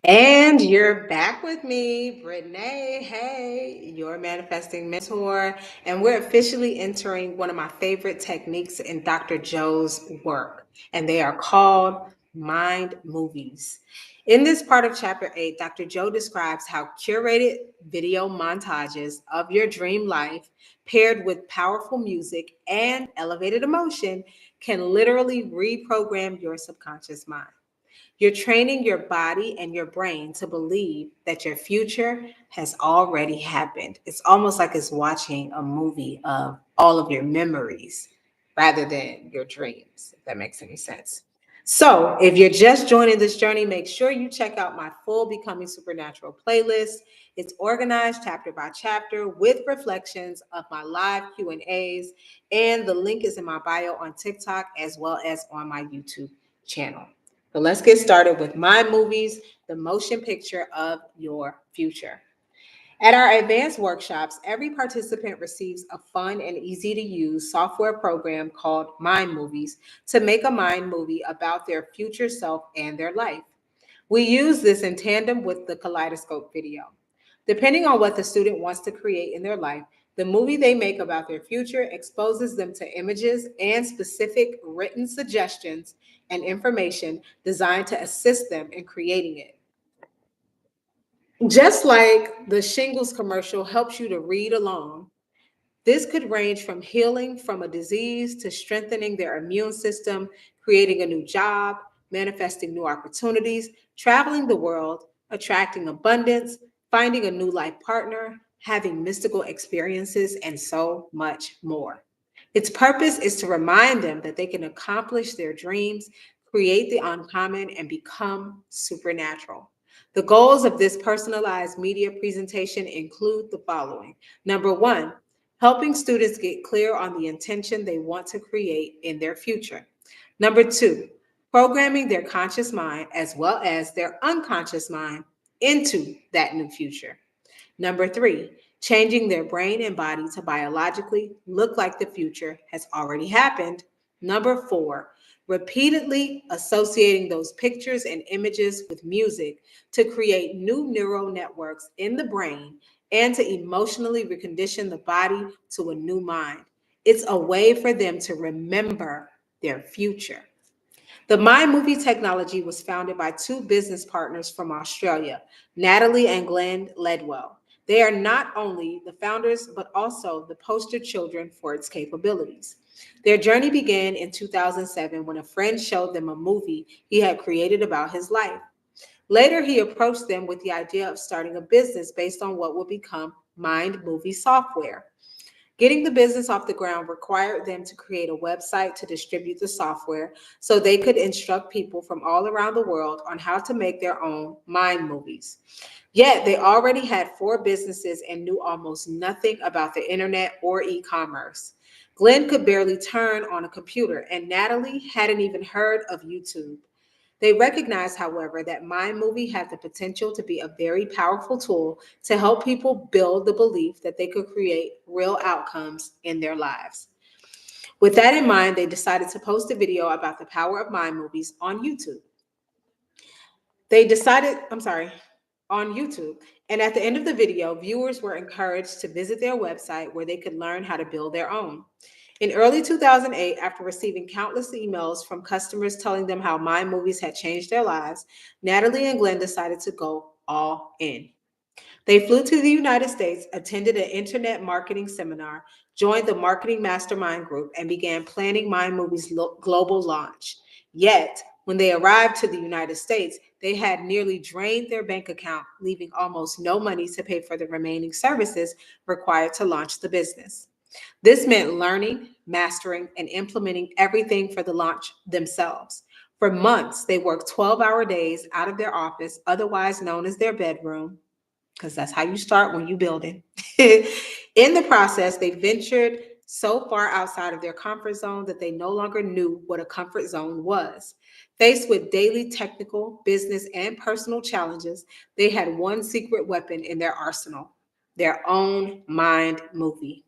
And you're back with me, Brittany. Hey, your manifesting mentor. And we're officially entering one of my favorite techniques in Dr. Joe's work, and they are called mind movies. In this part of chapter 8, Dr. Joe describes how curated video montages of your dream life, paired with powerful music and elevated emotion, can literally reprogram your subconscious mind. You're training your body and your brain to believe that your future has already happened. It's almost like it's watching a movie of all of your memories rather than your dreams, if that makes any sense. So, if you're just joining this journey, make sure you check out my full Becoming Supernatural playlist. It's organized chapter by chapter with reflections of my live Q&As, and the link is in my bio on TikTok as well as on my YouTube channel. But let's get started with My Movies, the motion picture of your future. At our advanced workshops, every participant receives a fun and easy to use software program called Mind Movies to make a mind movie about their future self and their life. We use this in tandem with the kaleidoscope video. Depending on what the student wants to create in their life, the movie they make about their future exposes them to images and specific written suggestions and information designed to assist them in creating it. Just like the shingles commercial helps you to read along, this could range from healing from a disease to strengthening their immune system, creating a new job, manifesting new opportunities, traveling the world, attracting abundance, finding a new life partner, having mystical experiences, and so much more. Its purpose is to remind them that they can accomplish their dreams, create the uncommon, and become supernatural. The goals of this personalized media presentation include the following. Number one, helping students get clear on the intention they want to create in their future. Number two, programming their conscious mind as well as their unconscious mind into that new future. Number three, changing their brain and body to biologically look like the future has already happened. Number four, repeatedly associating those pictures and images with music to create new neural networks in the brain and to emotionally recondition the body to a new mind. It's a way for them to remember their future. The My Movie technology was founded by two business partners from Australia, Natalie and Glenn Ledwell. They are not only the founders, but also the poster children for its capabilities. Their journey began in 2007 when a friend showed them a movie he had created about his life. Later, he approached them with the idea of starting a business based on what would become Mind Movie software. Getting the business off the ground required them to create a website to distribute the software so they could instruct people from all around the world on how to make their own mind movies. Yet they already had four businesses and knew almost nothing about the internet or e commerce. Glenn could barely turn on a computer, and Natalie hadn't even heard of YouTube. They recognized, however, that Mind Movie had the potential to be a very powerful tool to help people build the belief that they could create real outcomes in their lives. With that in mind, they decided to post a video about the power of mind movies on YouTube. They decided, I'm sorry, on YouTube. And at the end of the video, viewers were encouraged to visit their website where they could learn how to build their own. In early 2008, after receiving countless emails from customers telling them how my movies had changed their lives, Natalie and Glenn decided to go all in. They flew to the United States, attended an internet marketing seminar, joined the marketing mastermind group, and began planning My Movie's global launch. Yet, when they arrived to the United States, they had nearly drained their bank account, leaving almost no money to pay for the remaining services required to launch the business. This meant learning, mastering, and implementing everything for the launch themselves. For months, they worked 12-hour days out of their office, otherwise known as their bedroom, because that's how you start when you building. In the process, they ventured so far outside of their comfort zone that they no longer knew what a comfort zone was. Faced with daily technical, business, and personal challenges, they had one secret weapon in their arsenal: their own mind movie.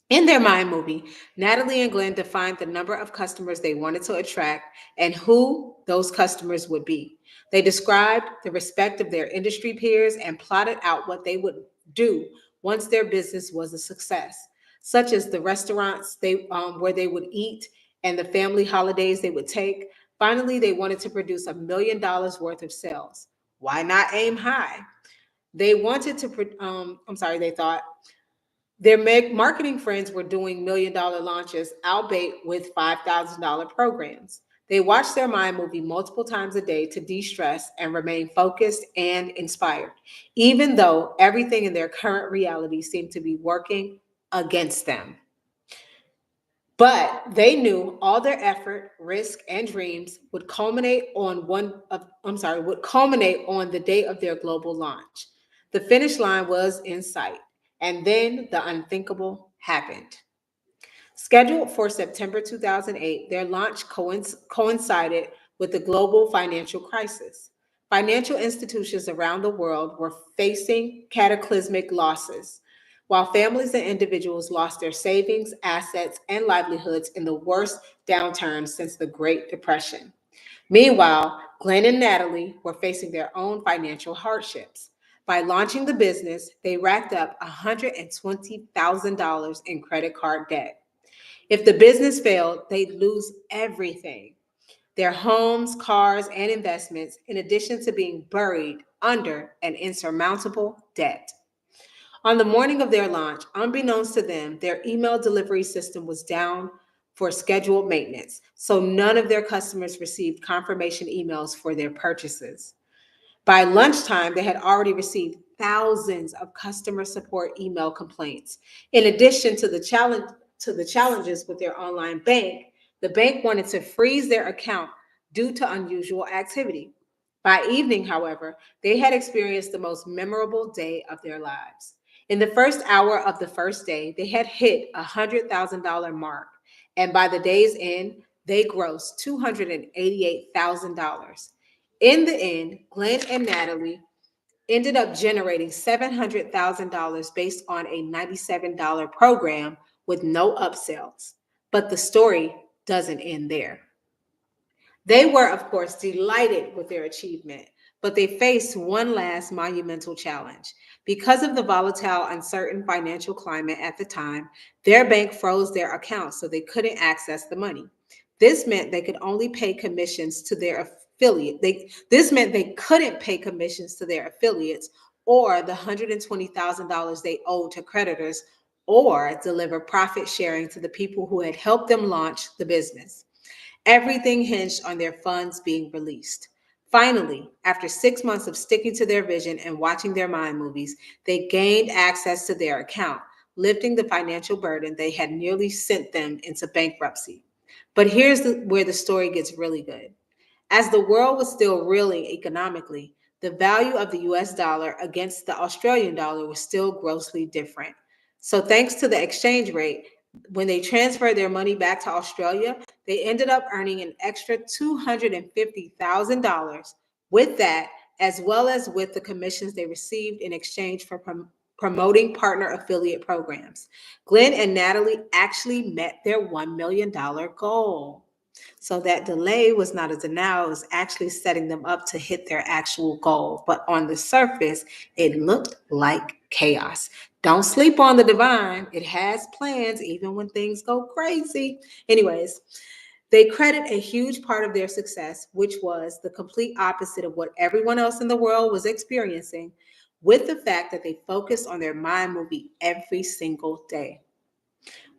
In their mind movie, Natalie and Glenn defined the number of customers they wanted to attract and who those customers would be. They described the respect of their industry peers and plotted out what they would do once their business was a success, such as the restaurants where they would eat and the family holidays they would take. Finally, they wanted to produce $1 million worth of sales. Why not aim high? They wanted to, they thought their marketing friends were doing $1 million launches, albeit with $5,000 programs. They watched their mind movie multiple times a day to de stress and remain focused and inspired, even though everything in their current reality seemed to be working against them. But they knew all their effort, risk, and dreams would culminate on the day of their global launch. The finish line was in sight, and then the unthinkable happened. Scheduled for September 2008, their launch coincided with the global financial crisis. Financial institutions around the world were facing cataclysmic losses, while families and individuals lost their savings, assets, and livelihoods in the worst downturn since the Great Depression. Meanwhile, Glenn and Natalie were facing their own financial hardships. By launching the business, they racked up $120,000 in credit card debt. If the business failed, they'd lose everything: their homes, cars, and investments, in addition to being buried under an insurmountable debt. On the morning of their launch, unbeknownst to them, their email delivery system was down for scheduled maintenance, so none of their customers received confirmation emails for their purchases. By lunchtime, they had already received thousands of customer support email complaints. In addition to the challenges with their online bank, the bank wanted to freeze their account due to unusual activity. By evening, however, they had experienced the most memorable day of their lives. In the first hour of the first day, they had hit a $100,000 mark, and by the day's end, they grossed $288,000. In the end, Glenn and Natalie ended up generating $700,000 based on a $97 program with no upsells. But the story doesn't end there. They were, of course, delighted with their achievement, but they faced one last monumental challenge. Because of the volatile, uncertain financial climate at the time, their bank froze their accounts so they couldn't access the money. This meant they could only pay commissions to their affiliate. This meant they couldn't pay commissions to their affiliates or the $120,000 they owed to creditors or deliver profit sharing to the people who had helped them launch the business. Everything hinged on their funds being released. Finally, after 6 months of sticking to their vision and watching their mind movies, they gained access to their account, lifting the financial burden they had nearly sent them into bankruptcy. But where the story gets really good. As the world was still reeling economically, the value of the US dollar against the Australian dollar was still grossly different. So, thanks to the exchange rate, when they transferred their money back to Australia, they ended up earning an extra $250,000 with that, as well as with the commissions they received in exchange for promoting partner affiliate programs. Glenn and Natalie actually met their $1 million goal. So that delay was not a denial, it was actually setting them up to hit their actual goal. But on the surface, it looked like chaos. Don't sleep on the divine. It has plans even when things go crazy. Anyways, they credit a huge part of their success, which was the complete opposite of what everyone else in the world was experiencing, with the fact that they focused on their mind movie every single day.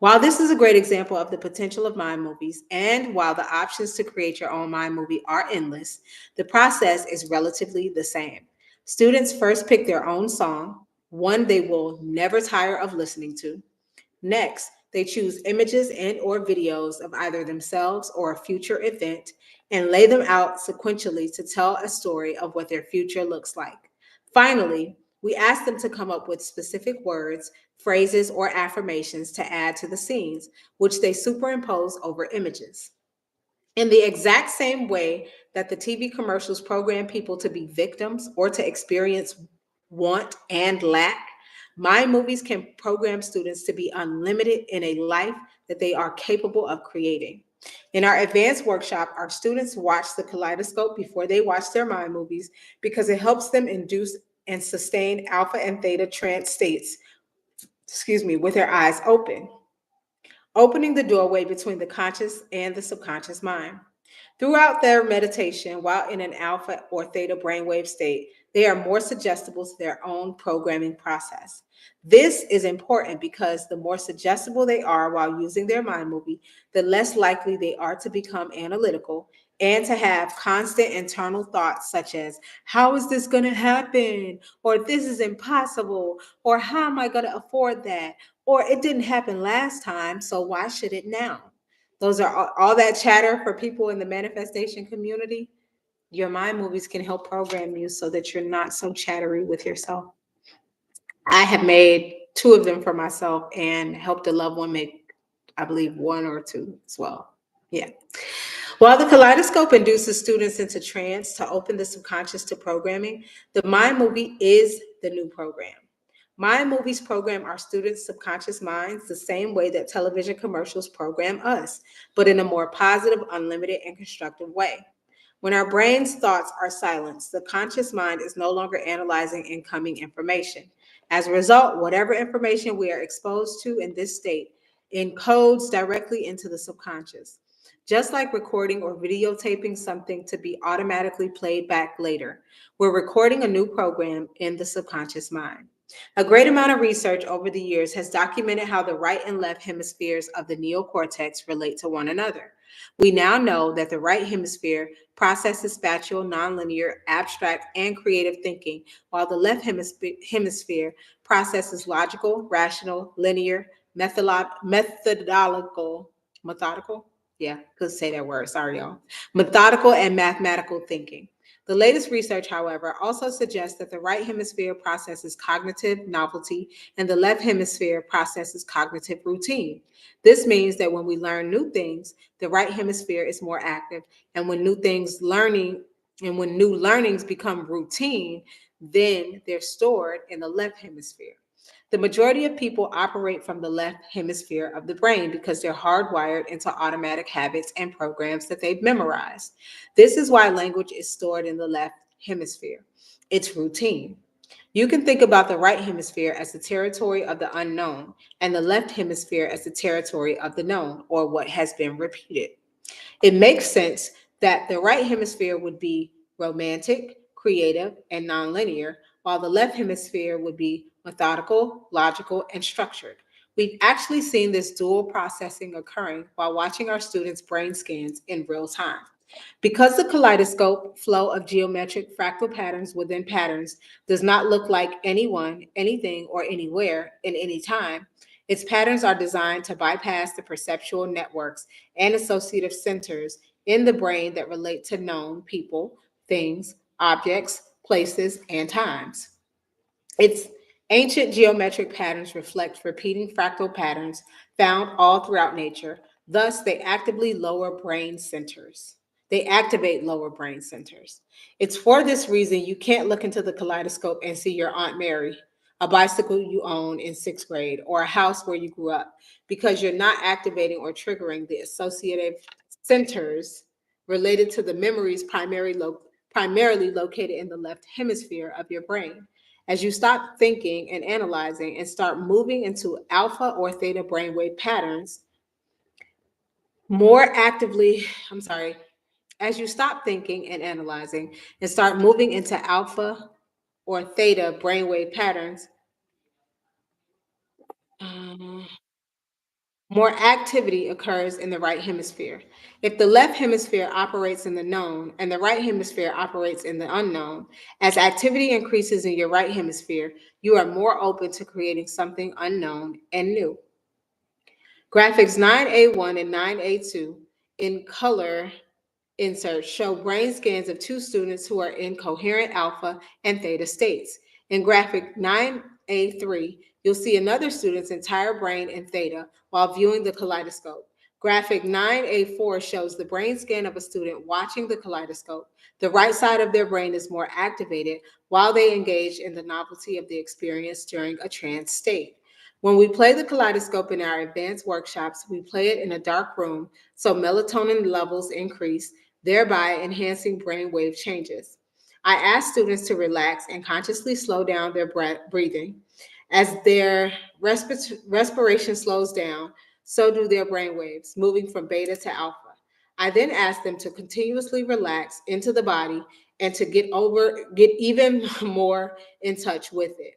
While this is a great example of the potential of mind movies, and while the options to create your own mind movie are endless, the process is relatively the same. Students first pick their own song, one they will never tire of listening to. Next, they choose images and or videos of either themselves or a future event and lay them out sequentially to tell a story of what their future looks like. Finally, we ask them to come up with specific words, phrases, or affirmations to add to the scenes, which they superimpose over images. In the exact same way that the TV commercials program people to be victims or to experience want and lack, my movies can program students to be unlimited in a life that they are capable of creating. In our advanced workshop, our students watch the kaleidoscope before they watch their mind movies because it helps them induce and sustain alpha and theta trance states, with their eyes open, opening the doorway between the conscious and the subconscious mind. Throughout their meditation, while in an alpha or theta brainwave state, they are more suggestible to their own programming process. This is important because the more suggestible they are while using their mind movie, the less likely they are to become analytical and to have constant internal thoughts such as, how is this going to happen? Or this is impossible? Or how am I going to afford that? Or it didn't happen last time, so why should it now? Those are all that chatter for people in the manifestation community. Your mind movies can help program you so that you're not so chattery with yourself. I have made two of them for myself and helped a loved one make, I believe, one or two as well. Yeah. While the kaleidoscope induces students into trance to open the subconscious to programming, the mind movie is the new program. Mind movies program our students' subconscious minds the same way that television commercials program us, but in a more positive, unlimited, and constructive way. When our brain's thoughts are silenced, the conscious mind is no longer analyzing incoming information. As a result, whatever information we are exposed to in this state encodes directly into the subconscious. Just like recording or videotaping something to be automatically played back later, we're recording a new program in the subconscious mind. A great amount of research over the years has documented how the right and left hemispheres of the neocortex relate to one another. We now know that the right hemisphere processes spatial, nonlinear, abstract, and creative thinking, while the left hemisphere processes logical, rational, linear, methodical, yeah, could say that word, sorry, y'all, methodical and mathematical thinking. The latest research, however, also suggests that the right hemisphere processes cognitive novelty and the left hemisphere processes cognitive routine. This means that when we learn new things, the right hemisphere is more active, and when new learnings become routine, then they're stored in the left hemisphere. The majority of people operate from the left hemisphere of the brain because they're hardwired into automatic habits and programs that they've memorized. This is why language is stored in the left hemisphere. It's routine. You can think about the right hemisphere as the territory of the unknown and the left hemisphere as the territory of the known, or what has been repeated. It makes sense that the right hemisphere would be romantic, creative, and nonlinear, while the left hemisphere would be methodical, logical, and structured. We've actually seen this dual processing occurring while watching our students' brain scans in real time. Because the kaleidoscope flow of geometric fractal patterns within patterns does not look like anyone, anything, or anywhere in any time, its patterns are designed to bypass the perceptual networks and associative centers in the brain that relate to known people, things, objects, places, and times. Its ancient geometric patterns reflect repeating fractal patterns found all throughout nature. Thus, they actively lower brain centers. They activate lower brain centers. It's for this reason you can't look into the kaleidoscope and see your Aunt Mary, a bicycle you own in sixth grade, or a house where you grew up, because you're not activating or triggering the associative centers related to the memories primarily located in the left hemisphere of your brain. As you stop thinking and analyzing and start moving into alpha or theta brainwave patterns, more actively, I'm sorry, as you stop thinking and analyzing and start moving into alpha or theta brainwave patterns, um, more activity occurs in the right hemisphere. If the left hemisphere operates in the known and the right hemisphere operates in the unknown, as activity increases in your right hemisphere, you are more open to creating something unknown and new. Graphics 9A1 and 9A2 in color inserts show brain scans of two students who are in coherent alpha and theta states. In graphic 9A3, you'll see another student's entire brain in theta while viewing the kaleidoscope. Graphic 9A4 shows the brain scan of a student watching the kaleidoscope. The right side of their brain is more activated while they engage in the novelty of the experience during a trance state. When we play the kaleidoscope in our advanced workshops, we play it in a dark room so melatonin levels increase, thereby enhancing brainwave changes. I ask students to relax and consciously slow down their breathing. As their respiration slows down, so do their brainwaves, moving from beta to alpha. I then ask them to continuously relax into the body and to get even more in touch with it.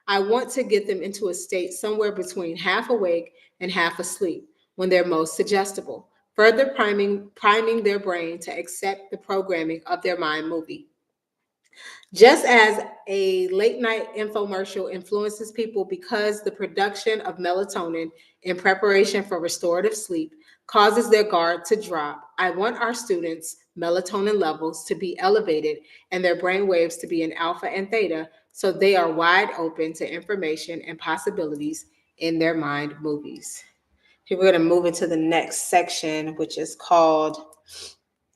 I want to get them into a state somewhere between half awake and half asleep when they're most suggestible, further priming their brain to accept the programming of their mind movie. Just as a late night infomercial influences people because the production of melatonin in preparation for restorative sleep causes their guard to drop, I want our students' melatonin levels to be elevated and their brain waves to be in alpha and theta so they are wide open to information and possibilities in their mind movies. Here we're going to move into the next section, which is called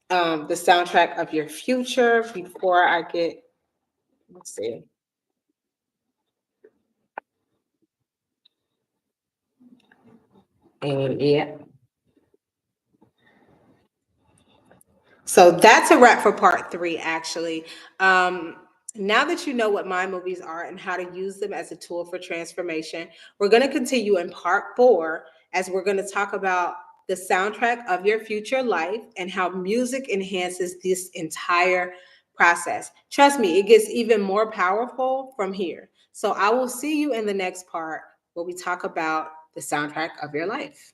the soundtrack of your future. Before I get, let's see. And yeah. So that's a wrap for part three, actually. Um, now that you know what mind movies are and how to use them as a tool for transformation, we're going to continue in part four as we're going to talk about the soundtrack of your future life and how music enhances this entire process. Trust me, it gets even more powerful from here. So I will see you in the next part where we talk about the soundtrack of your life.